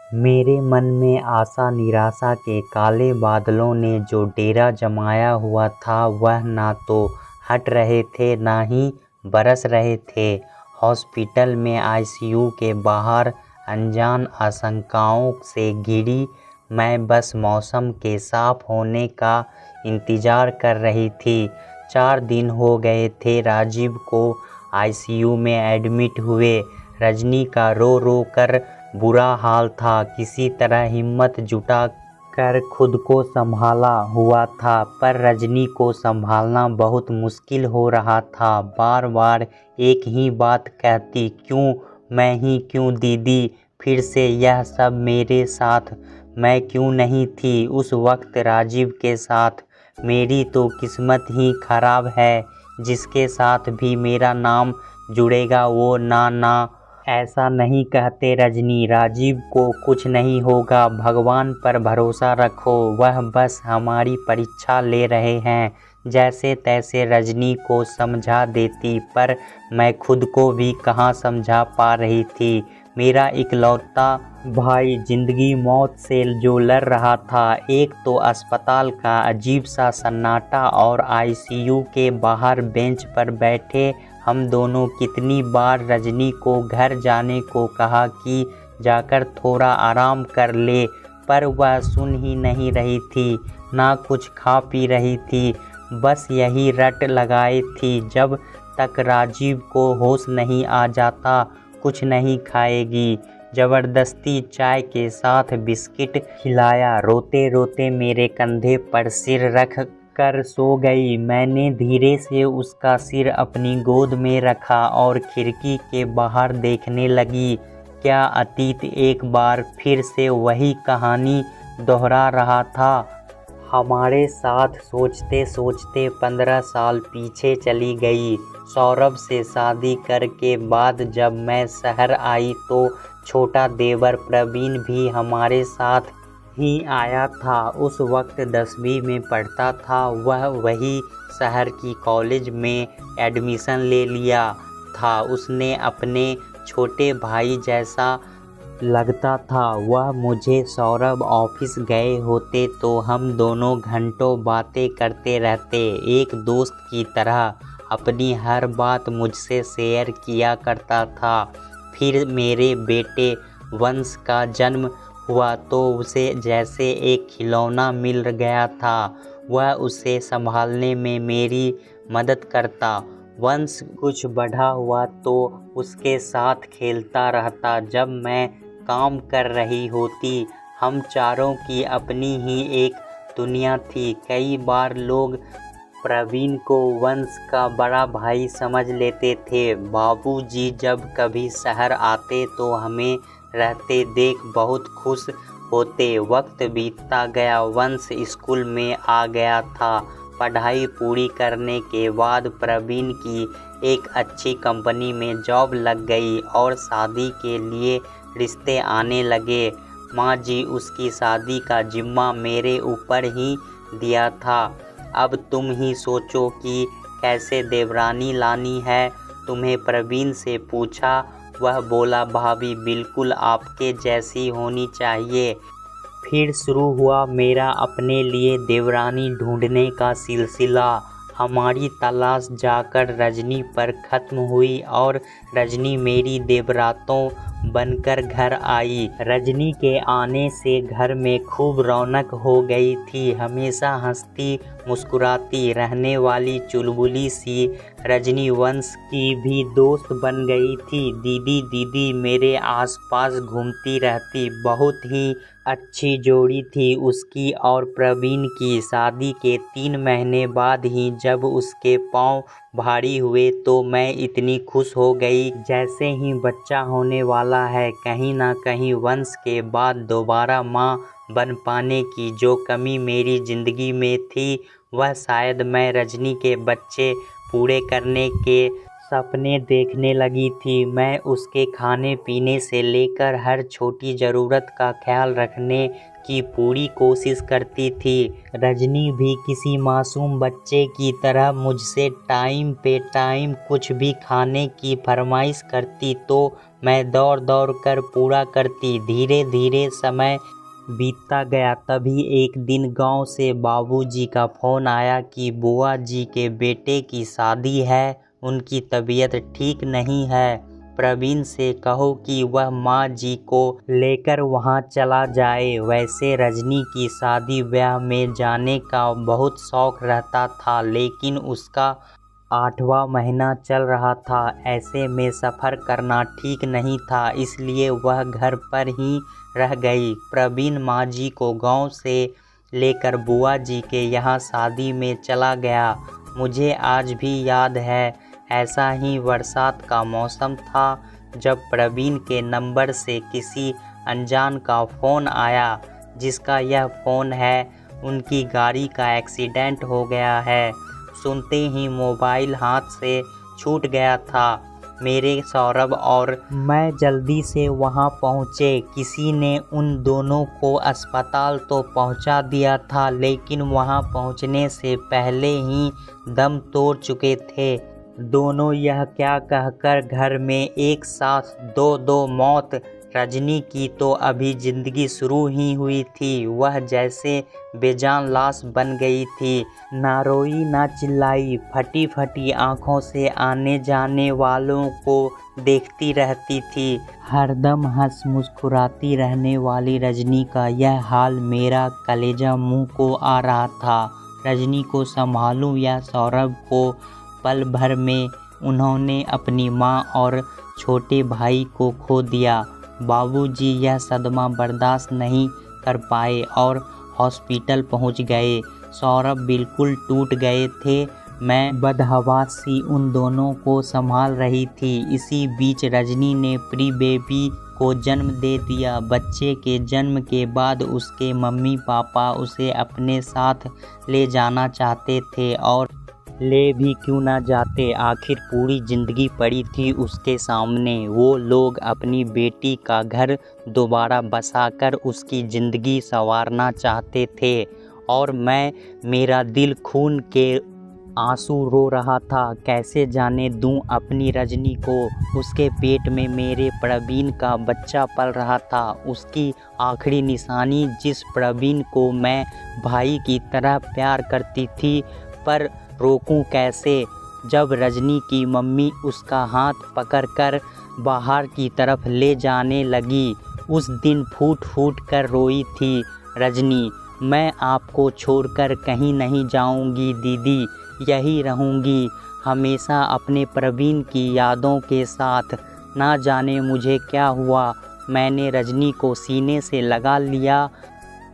मेरे मन में आशा निराशा के काले बादलों ने जो डेरा जमाया हुआ था वह ना तो हट रहे थे ना ही बरस रहे थे। हॉस्पिटल में आईसीयू के बाहर अनजान आशंकाओं से घिरी मैं बस मौसम के साफ होने का इंतज़ार कर रही थी। 4 दिन हो गए थे राजीव को आईसीयू में एडमिट हुए। रजनी का रो रो कर बुरा हाल था। किसी तरह हिम्मत जुटा कर खुद को संभाला हुआ था, पर रजनी को संभालना बहुत मुश्किल हो रहा था। बार बार एक ही बात कहती, क्यों मैं ही क्यों दीदी, फिर से यह सब मेरे साथ, मैं क्यों नहीं थी उस वक्त राजीव के साथ। मेरी तो किस्मत ही खराब है, जिसके साथ भी मेरा नाम जुड़ेगा वो ना। ऐसा नहीं कहते रजनी, राजीव को कुछ नहीं होगा, भगवान पर भरोसा रखो, वह बस हमारी परीक्षा ले रहे हैं। जैसे तैसे रजनी को समझा देती, पर मैं खुद को भी कहाँ समझा पा रही थी। मेरा इकलौता भाई जिंदगी मौत से जो लड़ रहा था, एक तो अस्पताल का अजीब सा सन्नाटा और आईसीयू के बाहर बेंच पर बैठे हम दोनों। कितनी बार रजनी को घर जाने को कहा कि जाकर थोड़ा आराम कर ले, पर वह सुन ही नहीं रही थी, ना कुछ खा पी रही थी, बस यही रट लगाए थी जब तक राजीव को होश नहीं आ जाता कुछ नहीं खाएगी। जबरदस्ती चाय के साथ बिस्किट खिलाया। रोते रोते मेरे कंधे पर सिर रख कर सो गई। मैंने धीरे से उसका सिर अपनी गोद में रखा और खिड़की के बाहर देखने लगी। क्या अतीत एक बार फिर से वही कहानी दोहरा रहा था? हमारे साथ सोचते सोचते 15 साल पीछे चली गई। सौरभ से शादी करके बाद जब मैं शहर आई तो छोटा देवर प्रवीण भी हमारे साथ ही आया था। उस वक्त 10वीं में पढ़ता था। वह वही शहर की कॉलेज में एडमिशन ले लिया था। उसने अपने छोटे भाई जैसा लगता था। वह मुझे सौरभ ऑफिस गए होते तो हम दोनों घंटों बातें करते रहते। एक दोस्त की तरह अपनी हर बात मुझसे शेयर किया करता था। फिर मेरे बेटे वंश का जन्म हुआ तो उसे जैसे एक खिलौना मिल गया था। वह उसे संभालने में मेरी मदद करता। वंश कुछ बड़ा हुआ तो उसके साथ खेलता रहता जब मैं काम कर रही होती। हम चारों की अपनी ही एक दुनिया थी। कई बार लोग प्रवीण को वंश का बड़ा भाई समझ लेते थे। बाबूजी जब कभी शहर आते तो हमें रहते देख बहुत खुश होते। वक्त बीतता गया। वंश स्कूल में आ गया था। पढ़ाई पूरी करने के बाद प्रवीण की एक अच्छी कंपनी में जॉब लग गई और शादी के लिए रिश्ते आने लगे। माँ जी उसकी शादी का जिम्मा मेरे ऊपर ही दिया था। अब तुम ही सोचो कि कैसे देवरानी लानी है। तुम्हें प्रवीण से पूछा। वह बोला, भाभी बिल्कुल आपके जैसी होनी चाहिए। फिर शुरू हुआ मेरा अपने लिए देवरानी ढूंढने का सिलसिला। हमारी तलाश जाकर रजनी पर खत्म हुई और रजनी मेरी देवरातों बनकर घर आई। रजनी के आने से घर में खूब रौनक हो गई थी। हमेशा हंसती मुस्कुराती रहने वाली चुलबुली सी रजनी वंश की भी दोस्त बन गई थी। दीदी दीदी मेरे आसपास घूमती रहती। बहुत ही अच्छी जोड़ी थी उसकी और प्रवीण की। शादी के 3 महीने बाद ही जब उसके पाँव भारी हुए तो मैं इतनी खुश हो गई जैसे ही बच्चा होने वाला है। कहीं ना कहीं वंश के बाद दोबारा माँ बन पाने की जो कमी मेरी ज़िंदगी में थी, वह शायद मैं रजनी के बच्चे पूरे करने के सपने देखने लगी थी। मैं उसके खाने पीने से लेकर हर छोटी ज़रूरत का ख्याल रखने की पूरी कोशिश करती थी। रजनी भी किसी मासूम बच्चे की तरह मुझसे टाइम पे टाइम कुछ भी खाने की फरमाइश करती तो मैं दौड़ दौड़ कर पूरा करती। धीरे धीरे समय बीतता गया। तभी एक दिन गांव से बाबूजी का फ़ोन आया कि बुआ जी के बेटे की शादी है, उनकी तबीयत ठीक नहीं है। प्रवीण से कहो कि वह माँ जी को लेकर वहाँ चला जाए। वैसे रजनी की शादी ब्याह में जाने का बहुत शौक रहता था, लेकिन उसका 8वां महीना चल रहा था। ऐसे में सफ़र करना ठीक नहीं था, इसलिए वह घर पर ही रह गई। प्रवीण माँ जी को गांव से लेकर बुआ जी के यहाँ शादी में चला गया। मुझे आज भी याद है, ऐसा ही बरसात का मौसम था जब प्रवीण के नंबर से किसी अनजान का फ़ोन आया, जिसका यह फ़ोन है उनकी गाड़ी का एक्सीडेंट हो गया है। सुनते ही मोबाइल हाथ से छूट गया था। मेरे सौरभ और मैं जल्दी से वहां पहुंचे। किसी ने उन दोनों को अस्पताल तो पहुंचा दिया था, लेकिन वहां पहुंचने से पहले ही दम तोड़ चुके थे दोनों। यह क्या कहकर घर में एक साथ दो दो मौत। रजनी की तो अभी ज़िंदगी शुरू ही हुई थी। वह जैसे बेजान लाश बन गई थी। ना रोई ना चिल्लाई, फटी फटी आँखों से आने जाने वालों को देखती रहती थी। हरदम हंस मुस्कुराती रहने वाली रजनी का यह हाल मेरा कलेजा मुंह को आ रहा था। रजनी को संभालूं या सौरभ को। पल भर में उन्होंने अपनी माँ और छोटे भाई को खो दिया। बाबूजी यह सदमा बर्दाश्त नहीं कर पाए और हॉस्पिटल पहुंच गए। सौरभ बिल्कुल टूट गए थे। मैं बदहवास सी उन दोनों को संभाल रही थी। इसी बीच रजनी ने प्री बेबी को जन्म दे दिया। बच्चे के जन्म के बाद उसके मम्मी पापा उसे अपने साथ ले जाना चाहते थे, और ले भी क्यों ना जाते, आखिर पूरी ज़िंदगी पड़ी थी उसके सामने। वो लोग अपनी बेटी का घर दोबारा बसाकर उसकी ज़िंदगी संवारना चाहते थे, और मेरा दिल खून के आंसू रो रहा था। कैसे जाने दूं अपनी रजनी को। उसके पेट में मेरे प्रवीण का बच्चा पल रहा था। उसकी आखिरी निशानी, जिस प्रवीण को मैं भाई की तरह प्यार करती थी, पर रोकूं कैसे जब रजनी की मम्मी उसका हाथ पकड़कर बाहर की तरफ ले जाने लगी। उस दिन फूट फूट कर रोई थी रजनी। मैं आपको छोड़कर कहीं नहीं जाऊंगी दीदी, यही रहूंगी हमेशा अपने प्रवीण की यादों के साथ। ना जाने मुझे क्या हुआ, मैंने रजनी को सीने से लगा लिया।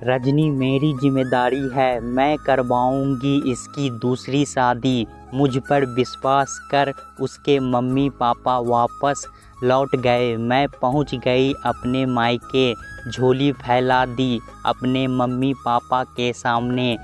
रजनी मेरी जिम्मेदारी है, मैं करवाऊंगी इसकी दूसरी शादी। मुझ पर विश्वास कर। उसके मम्मी पापा वापस लौट गए। मैं पहुंच गई अपने मायके, झोली फैला दी अपने मम्मी पापा के सामने।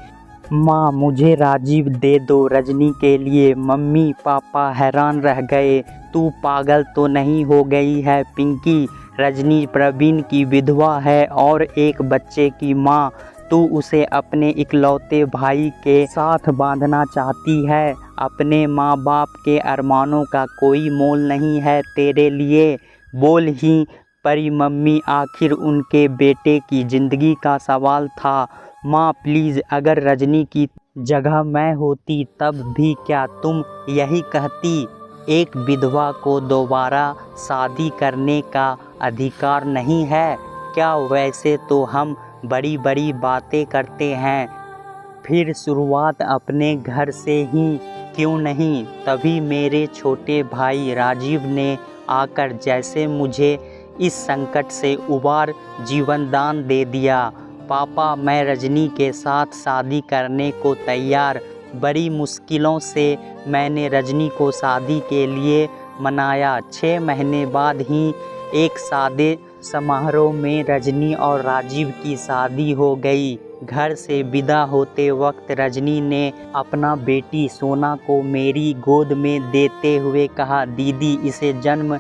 माँ, मुझे राजीव दे दो रजनी के लिए। मम्मी पापा हैरान रह गए। तू पागल तो नहीं हो गई है पिंकी? रजनी प्रवीण की विधवा है और एक बच्चे की माँ। तू उसे अपने इकलौते भाई के साथ बांधना चाहती है। अपने माँ बाप के अरमानों का कोई मोल नहीं है तेरे लिए। बोल ही परी मम्मी, आखिर उनके बेटे की ज़िंदगी का सवाल था। माँ प्लीज़, अगर रजनी की जगह मैं होती तब भी क्या तुम यही कहती? एक विधवा को दोबारा शादी करने का अधिकार नहीं है क्या? वैसे तो हम बड़ी बड़ी बातें करते हैं, फिर शुरुआत अपने घर से ही क्यों नहीं? तभी मेरे छोटे भाई राजीव ने आकर जैसे मुझे इस संकट से उबार जीवन दान दे दिया। पापा, मैं रजनी के साथ शादी करने को तैयार। बड़ी मुश्किलों से मैंने रजनी को शादी के लिए मनाया। 6 महीने बाद ही एक सादे समारोह में रजनी और राजीव की शादी हो गई। घर से विदा होते वक्त रजनी ने अपना बेटी सोना को मेरी गोद में देते हुए कहा, दीदी इसे जन्म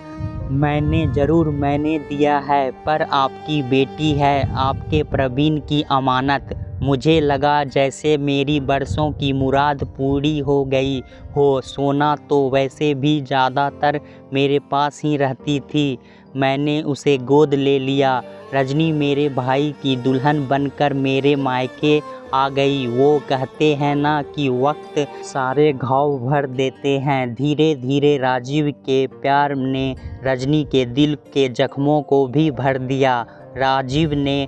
मैंने दिया है, पर आपकी बेटी है, आपके प्रवीण की अमानत। मुझे लगा जैसे मेरी बरसों की मुराद पूरी हो गई हो। सोना तो वैसे भी ज़्यादातर मेरे पास ही रहती थी। मैंने उसे गोद ले लिया। रजनी मेरे भाई की दुल्हन बनकर मेरे मायके आ गई। वो कहते हैं ना कि वक्त सारे घाव भर देते हैं। धीरे धीरे राजीव के प्यार ने रजनी के दिल के जख्मों को भी भर दिया। राजीव ने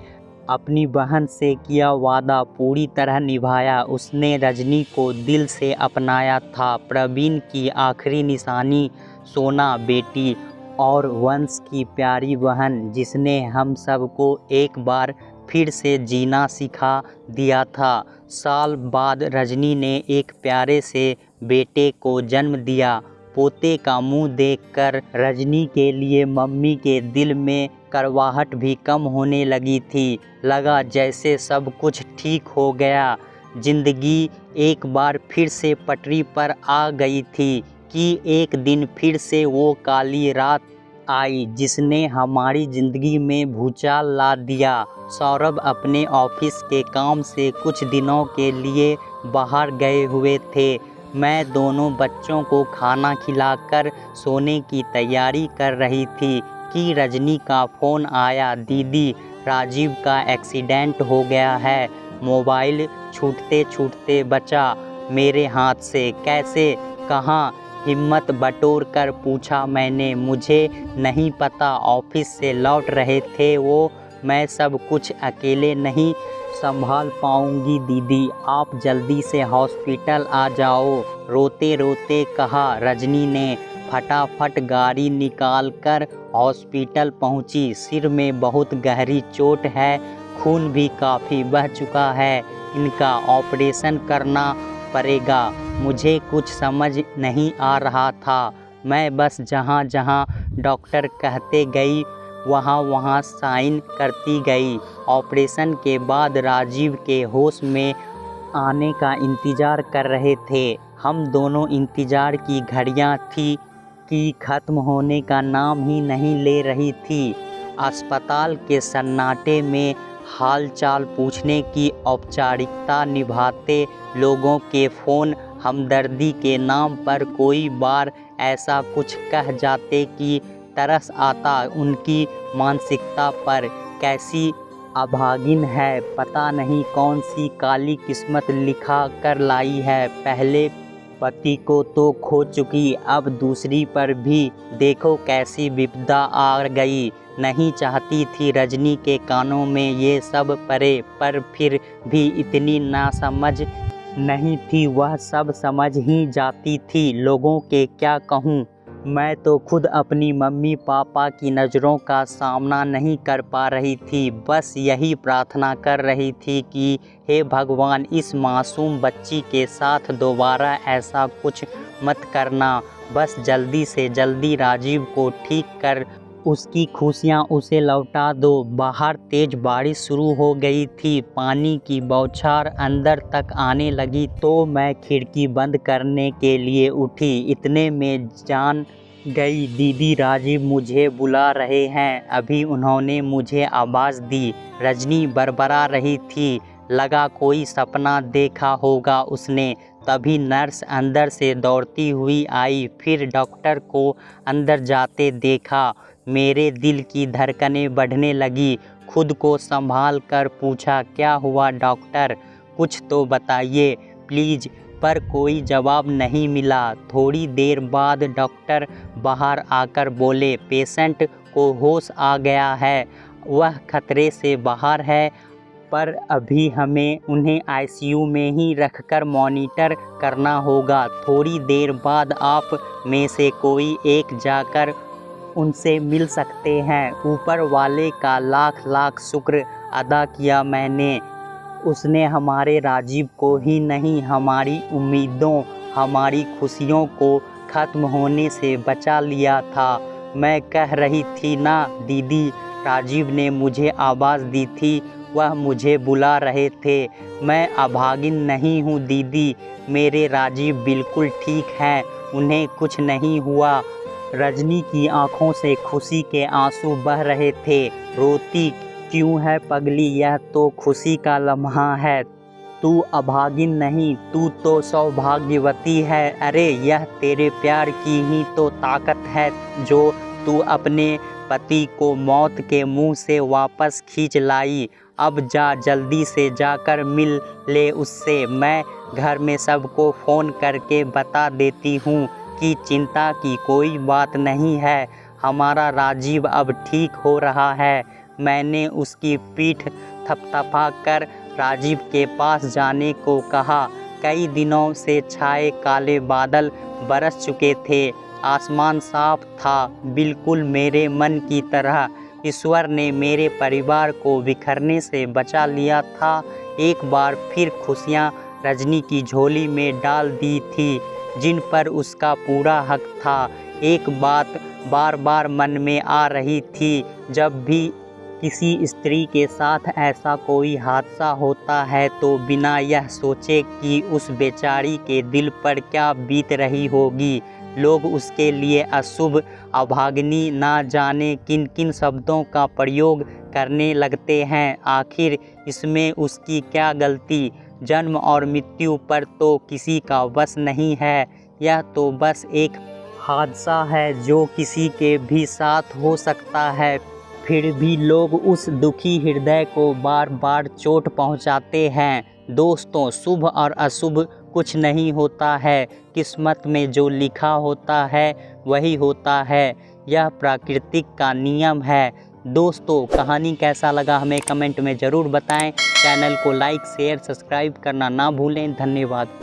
अपनी बहन से किया वादा पूरी तरह निभाया। उसने रजनी को दिल से अपनाया था। प्रवीण की आखिरी निशानी सोना बेटी और वंश की प्यारी बहन, जिसने हम सबको एक बार फिर से जीना सिखा दिया था। साल बाद रजनी ने एक प्यारे से बेटे को जन्म दिया। पोते का मुंह देखकर रजनी के लिए मम्मी के दिल में कड़वाहट भी कम होने लगी थी। लगा जैसे सब कुछ ठीक हो गया। जिंदगी एक बार फिर से पटरी पर आ गई थी कि एक दिन फिर से वो काली रात आई जिसने हमारी ज़िंदगी में भूचाल ला दिया। सौरभ अपने ऑफिस के काम से कुछ दिनों के लिए बाहर गए हुए थे। मैं दोनों बच्चों को खाना खिलाकर सोने की तैयारी कर रही थी कि रजनी का फ़ोन आया, दीदी राजीव का एक्सीडेंट हो गया है। मोबाइल छूटते छूटते बचा मेरे हाथ से। कैसे, कहाँ? हिम्मत बटोर कर पूछा मैंने। मुझे नहीं पता, ऑफिस से लौट रहे थे वो। मैं सब कुछ अकेले नहीं संभाल पाऊंगी दीदी, आप जल्दी से हॉस्पिटल आ जाओ, रोते रोते कहा रजनी ने। फटाफट गाड़ी निकालकर हॉस्पिटल पहुंची। सिर में बहुत गहरी चोट है, खून भी काफ़ी बह चुका है। इनका ऑपरेशन करना पड़ेगा। मुझे कुछ समझ नहीं आ रहा था। मैं बस जहाँ जहाँ डॉक्टर कहते गई वहाँ वहाँ साइन करती गई। ऑपरेशन के बाद राजीव के होश में आने का इंतज़ार कर रहे थे। हम दोनों इंतज़ार की घड़ियाँ थी कि ख़त्म होने का नाम ही नहीं ले रही थी। अस्पताल के सन्नाटे में हालचाल पूछने की औपचारिकता निभाते लोगों के फ़ोन हमदर्दी के नाम पर कोई बार ऐसा कुछ कह जाते कि तरस आता उनकी मानसिकता पर। कैसी अभागिन है, पता नहीं कौन सी काली किस्मत लिखा कर लाई है। पहले पति को तो खो चुकी, अब दूसरी पर भी देखो कैसी विपदा आ गई। नहीं चाहती थी रजनी के कानों में ये सब पड़े, पर फिर भी इतनी नासमझ नहीं थी। वह सब समझ ही जाती थी। लोगों के क्या कहूँ, मैं तो खुद अपनी मम्मी पापा की नज़रों का सामना नहीं कर पा रही थी। बस यही प्रार्थना कर रही थी कि हे भगवान, इस मासूम बच्ची के साथ दोबारा ऐसा कुछ मत करना। बस जल्दी से जल्दी राजीव को ठीक कर उसकी खुशियाँ उसे लौटा दो। बाहर तेज बारिश शुरू हो गई थी। पानी की बौछार अंदर तक आने लगी तो मैं खिड़की बंद करने के लिए उठी। इतने में जान गई, दीदी राजीव मुझे बुला रहे हैं। अभी उन्होंने मुझे आवाज़ दी। रजनी बड़बड़ा रही थी। लगा कोई सपना देखा होगा उसने। तभी नर्स अंदर से दौड़ती हुई आई। फिर डॉक्टर को अंदर जाते देखा। मेरे दिल की धड़कनें बढ़ने लगी। खुद को संभाल कर पूछा, क्या हुआ डॉक्टर, कुछ तो बताइए प्लीज़। पर कोई जवाब नहीं मिला। थोड़ी देर बाद डॉक्टर बाहर आकर बोले, पेशेंट को होश आ गया है, वह खतरे से बाहर है, पर अभी हमें उन्हें आईसीयू में ही रखकर मॉनिटर करना होगा। थोड़ी देर बाद आप में से कोई एक जाकर उनसे मिल सकते हैं। ऊपर वाले का लाख लाख शुक्र अदा किया मैंने। उसने हमारे राजीव को ही नहीं, हमारी उम्मीदों, हमारी खुशियों को ख़त्म होने से बचा लिया था। मैं कह रही थी ना दीदी, राजीव ने मुझे आवाज़ दी थी, वह मुझे बुला रहे थे। मैं अभागिन नहीं हूँ दीदी, मेरे राजीव बिल्कुल ठीक हैं, उन्हें कुछ नहीं हुआ। रजनी की आंखों से खुशी के आंसू बह रहे थे। रोती क्यों है पगली, यह तो खुशी का लम्हा है। तू अभागिन नहीं, तू तो सौभाग्यवती है। अरे यह तेरे प्यार की ही तो ताकत है जो तू अपने पति को मौत के मुंह से वापस खींच लाई। अब जा, जल्दी से जाकर मिल ले उससे। मैं घर में सबको फ़ोन करके बता देती हूँ कि चिंता की कोई बात नहीं है, हमारा राजीव अब ठीक हो रहा है। मैंने उसकी पीठ थपथपा कर राजीव के पास जाने को कहा। कई दिनों से छाए काले बादल बरस चुके थे, आसमान साफ था, बिल्कुल मेरे मन की तरह। ईश्वर ने मेरे परिवार को बिखरने से बचा लिया था। एक बार फिर खुशियाँ रजनी की झोली में डाल दी थी, जिन पर उसका पूरा हक था। एक बात बार बार मन में आ रही थी, जब भी किसी स्त्री के साथ ऐसा कोई हादसा होता है तो बिना यह सोचे कि उस बेचारी के दिल पर क्या बीत रही होगी, लोग उसके लिए अशुभ, अभागिनी, ना जाने किन किन शब्दों का प्रयोग करने लगते हैं। आखिर इसमें उसकी क्या गलती? जन्म और मृत्यु पर तो किसी का वश नहीं है। यह तो बस एक हादसा है जो किसी के भी साथ हो सकता है, फिर भी लोग उस दुखी हृदय को बार बार चोट पहुंचाते हैं। दोस्तों, शुभ और अशुभ कुछ नहीं होता है, किस्मत में जो लिखा होता है वही होता है, यह प्रकृति का नियम है। दोस्तों, कहानी कैसा लगा हमें कमेंट में ज़रूर बताएं। चैनल को लाइक, शेयर, सब्सक्राइब करना ना भूलें। धन्यवाद।